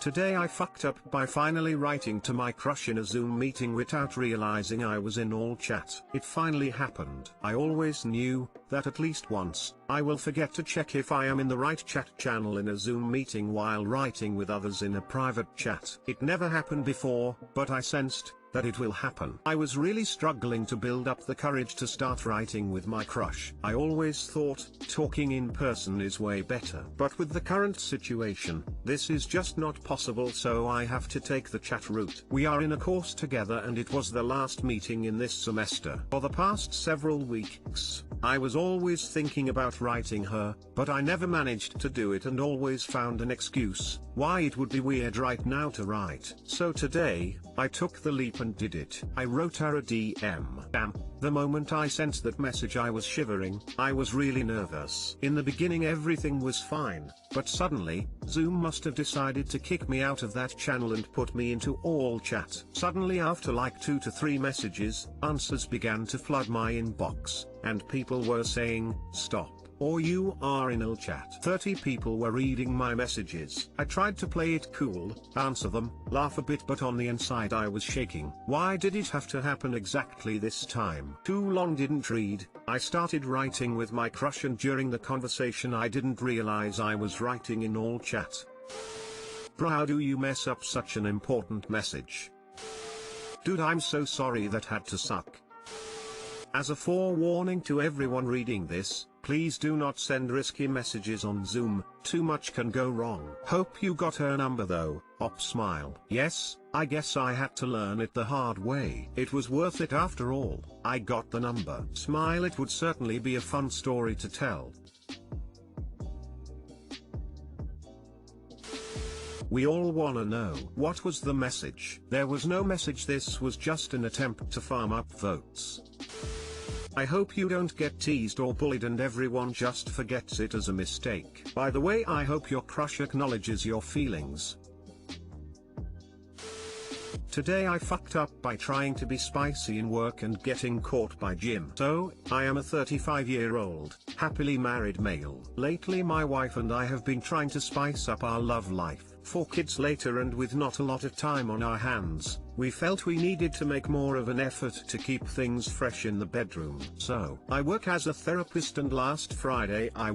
Today I fucked up by finally writing to my crush in a Zoom meeting without realizing I was in all chat. It finally happened. I always knew that at least once, I will forget to check if I am in the right chat channel in a Zoom meeting while writing with others in a private chat. It never happened before, but I sensed that it will happen. I was really struggling to build up the courage to start writing with my crush. I always thought talking in person is way better. But with the current situation, this is just not possible, so I have to take the chat route. We are in a course together and it was the last meeting in this semester. For the past several weeks, I was always thinking about writing her, but I never managed to do it and always found an excuse why it would be weird right now to write. So today, I took the leap and did it. I wrote her a DM. Damn. The moment I sent that message I was shivering. I was really nervous. In the beginning everything was fine, but suddenly, Zoom must have decided to kick me out of that channel and put me into all chat. Suddenly after like 2 to 3 messages, answers began to flood my inbox, and people were saying, stop, or you are in ill chat. 30 people were reading my messages. I tried to play it cool, answer them, laugh a bit, but on the inside I was shaking. Why did it have to happen exactly this time? Too long didn't read. I started writing with my crush and during the conversation I didn't realize I was writing in all chat. Bro, how do you mess up such an important message? Dude, I'm so sorry, that had to suck. As a forewarning to everyone reading this, please do not send risky messages on Zoom, too much can go wrong. Hope you got her number though, op smile. Yes, I guess I had to learn it the hard way. It was worth it after all, I got the number. Smile. It would certainly be a fun story to tell. We all wanna know, what was the message? There was no message, this was just an attempt to farm up votes. I hope you don't get teased or bullied and everyone just forgets it as a mistake. By the way, I hope your crush acknowledges your feelings. Today I fucked up by trying to be spicy in work and getting caught by Jim. So, I am a 35-year-old, happily married male. Lately my wife and I have been trying to spice up our love life. 4 kids later and with not a lot of time on our hands, we felt we needed to make more of an effort to keep things fresh in the bedroom. So, I work as a therapist and last Friday I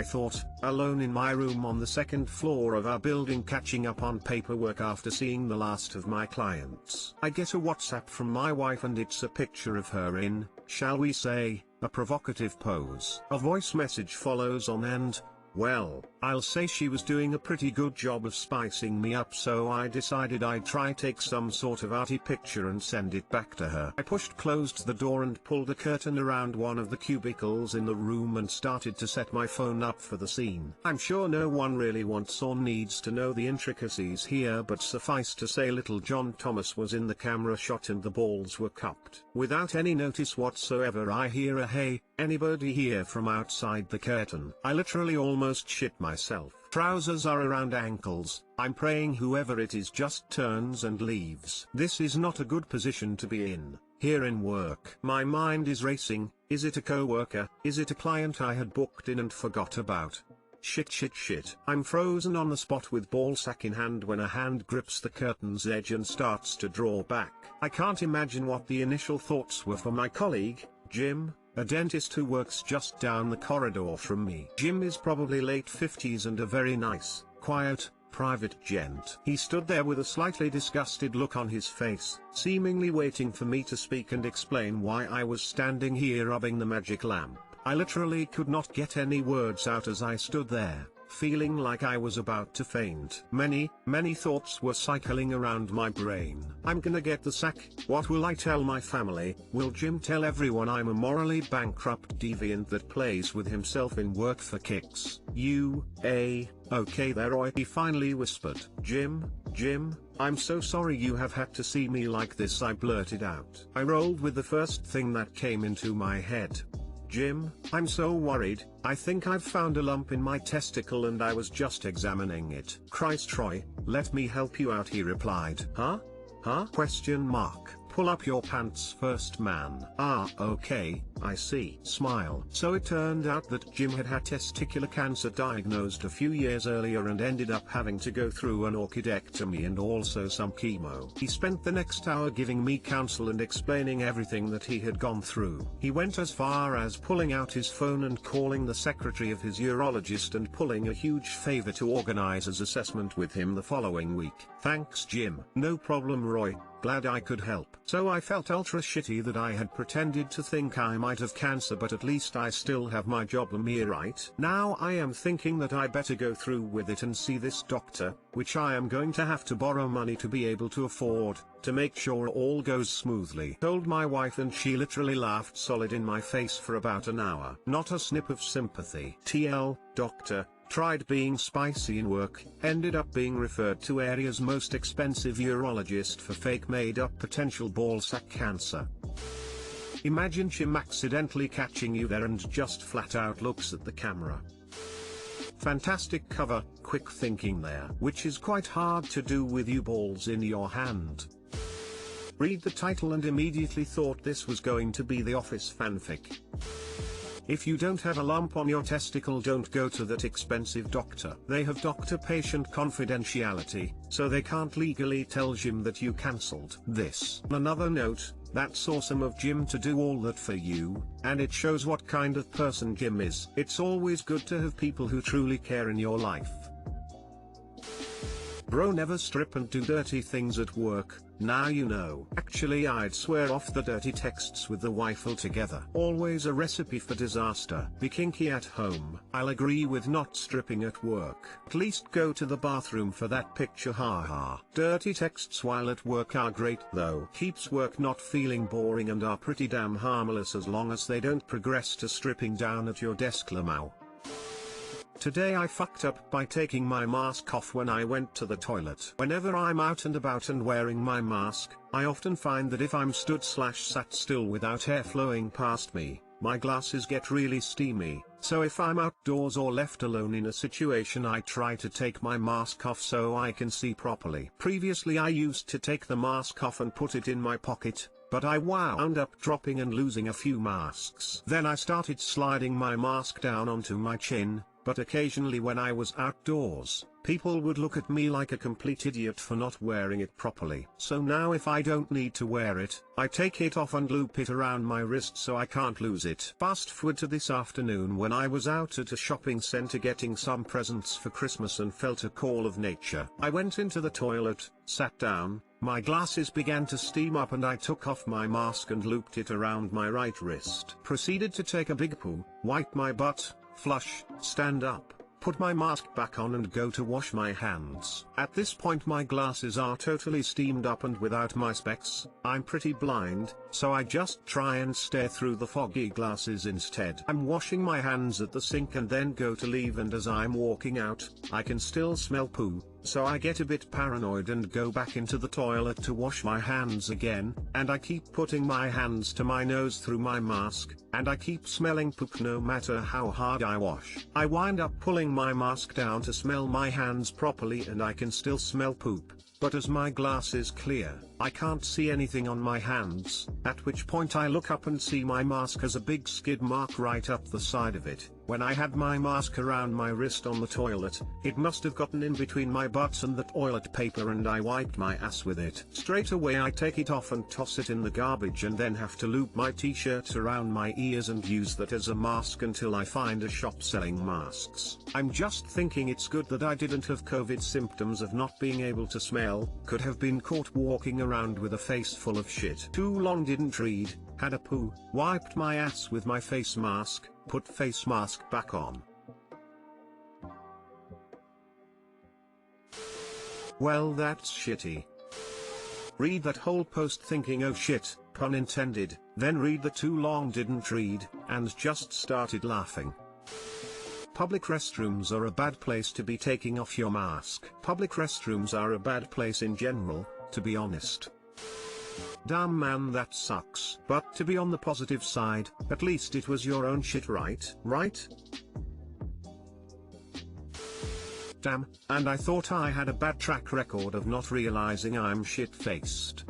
thought, alone in my room on the 2nd floor of our building catching up on paperwork after seeing the last of my clients. I get a WhatsApp from my wife and it's a picture of her in, shall we say, a provocative pose. A voice message follows on and, well, I'll say she was doing a pretty good job of spicing me up, so I decided I'd try take some sort of arty picture and send it back to her. I closed the door and pulled a curtain around one of the cubicles in the room and started to set my phone up for the scene. I'm sure no one really wants or needs to know the intricacies here, but suffice to say little John Thomas was in the camera shot and the balls were cupped. Without any notice whatsoever I hear a "Hey, anybody here?" from outside the curtain. I literally almost shit myself. Trousers are around ankles. I'm praying whoever it is just turns and leaves. This is not a good position to be in, here in work. My mind is racing. Is it a coworker? Is it a client I had booked in and forgot about? Shit. I'm frozen on the spot with ballsack in hand when a hand grips the curtain's edge and starts to draw back. I can't imagine what the initial thoughts were for my colleague, Jim, a dentist who works just down the corridor from me. Jim is probably late 50s and a very nice, quiet, private gent. He stood there with a slightly disgusted look on his face, seemingly waiting for me to speak and explain why I was standing here rubbing the magic lamp. I literally could not get any words out as I stood there, feeling like I was about to faint. Many thoughts were cycling around my brain. I'm gonna get the sack. What will I tell my family? Will Jim tell everyone I'm a morally bankrupt deviant that plays with himself in work for kicks? Okay there, he finally whispered. Jim, I'm so sorry you have had to see me like this, I blurted out. I rolled with the first thing that came into my head. Jim, I'm so worried, I think I've found a lump in my testicle and I was just examining it. Christ Troy, let me help you out, he replied. Huh? Question mark. Pull up your pants first, man. Ah, okay, I see. Smile. So it turned out that Jim had had testicular cancer diagnosed a few years earlier and ended up having to go through an orchidectomy and also some chemo. He spent the next hour giving me counsel and explaining everything that he had gone through. He went as far as pulling out his phone and calling the secretary of his urologist and pulling a huge favor to organize his assessment with him the following week. Thanks Jim. No problem Roy. Glad I could help. So I felt ultra shitty that I had pretended to think I might have cancer, but at least I still have my job, am I right? Now I am thinking that I better go through with it and see this doctor, which I am going to have to borrow money to be able to afford, to make sure all goes smoothly. Told my wife and she literally laughed solid in my face for about an hour. Not a snip of sympathy. TL, doctor. Tried being spicy in work, ended up being referred to area's most expensive urologist for fake made-up potential ballsack cancer. Imagine Jim accidentally catching you there and just flat out looks at the camera. Fantastic cover, quick thinking there, which is quite hard to do with you balls in your hand. Read the title and immediately thought this was going to be The Office fanfic. If you don't have a lump on your testicle, don't go to that expensive doctor. They have doctor-patient confidentiality, so they can't legally tell Jim that you cancelled this. Another note, that's awesome of Jim to do all that for you, and it shows what kind of person Jim is. It's always good to have people who truly care in your life. Bro, never strip and do dirty things at work, now you know. Actually I'd swear off the dirty texts with the wife altogether. Always a recipe for disaster. Be kinky at home. I'll agree with not stripping at work. At least go to the bathroom for that picture, haha. Dirty texts while at work are great though. Keeps work not feeling boring and are pretty damn harmless as long as they don't progress to stripping down at your desk, lamau. Today I fucked up by taking my mask off when I went to the toilet. Whenever I'm out and about and wearing my mask, I often find that if I'm stood/sat still without air flowing past me, my glasses get really steamy. So if I'm outdoors or left alone in a situation, I try to take my mask off so I can see properly. Previously I used to take the mask off and put it in my pocket, but I wound up dropping and losing a few masks. Then I started sliding my mask down onto my chin, but occasionally when I was outdoors, people would look at me like a complete idiot for not wearing it properly. So now if I don't need to wear it, I take it off and loop it around my wrist so I can't lose it. Fast forward to this afternoon when I was out at a shopping center getting some presents for Christmas and felt a call of nature. I went into the toilet, sat down, my glasses began to steam up and I took off my mask and looped it around my right wrist. Proceeded to take a big poo, wipe my butt, flush, stand up, put my mask back on and go to wash my hands. At this point my glasses are totally steamed up and without my specs, I'm pretty blind, so I just try and stare through the foggy glasses instead. I'm washing my hands at the sink and then go to leave, and as I'm walking out, I can still smell poo, so I get a bit paranoid and go back into the toilet to wash my hands again, and I keep putting my hands to my nose through my mask, and I keep smelling poop no matter how hard I wash. I wind up pulling my mask down to smell my hands properly and I can still smell poop, but as my glasses clear, I can't see anything on my hands, at which point I look up and see my mask has a big skid mark right up the side of it. When I had my mask around my wrist on the toilet, it must have gotten in between my butt and the toilet paper and I wiped my ass with it. Straight away I take it off and toss it in the garbage and then have to loop my t-shirt around my ears and use that as a mask until I find a shop selling masks. I'm just thinking it's good that I didn't have COVID symptoms of not being able to smell, could have been caught walking around with a face full of shit. Too long didn't read, had a poo, wiped my ass with my face mask, put face mask back on. Well, that's shitty. Read that whole post thinking oh shit, pun intended, then read the too long didn't read, and just started laughing. Public restrooms are a bad place to be taking off your mask. Public restrooms are a bad place in general, to be honest. Damn man, that sucks. But to be on the positive side, at least it was your own shit, right? Damn, and I thought I had a bad track record of not realizing I'm shit-faced.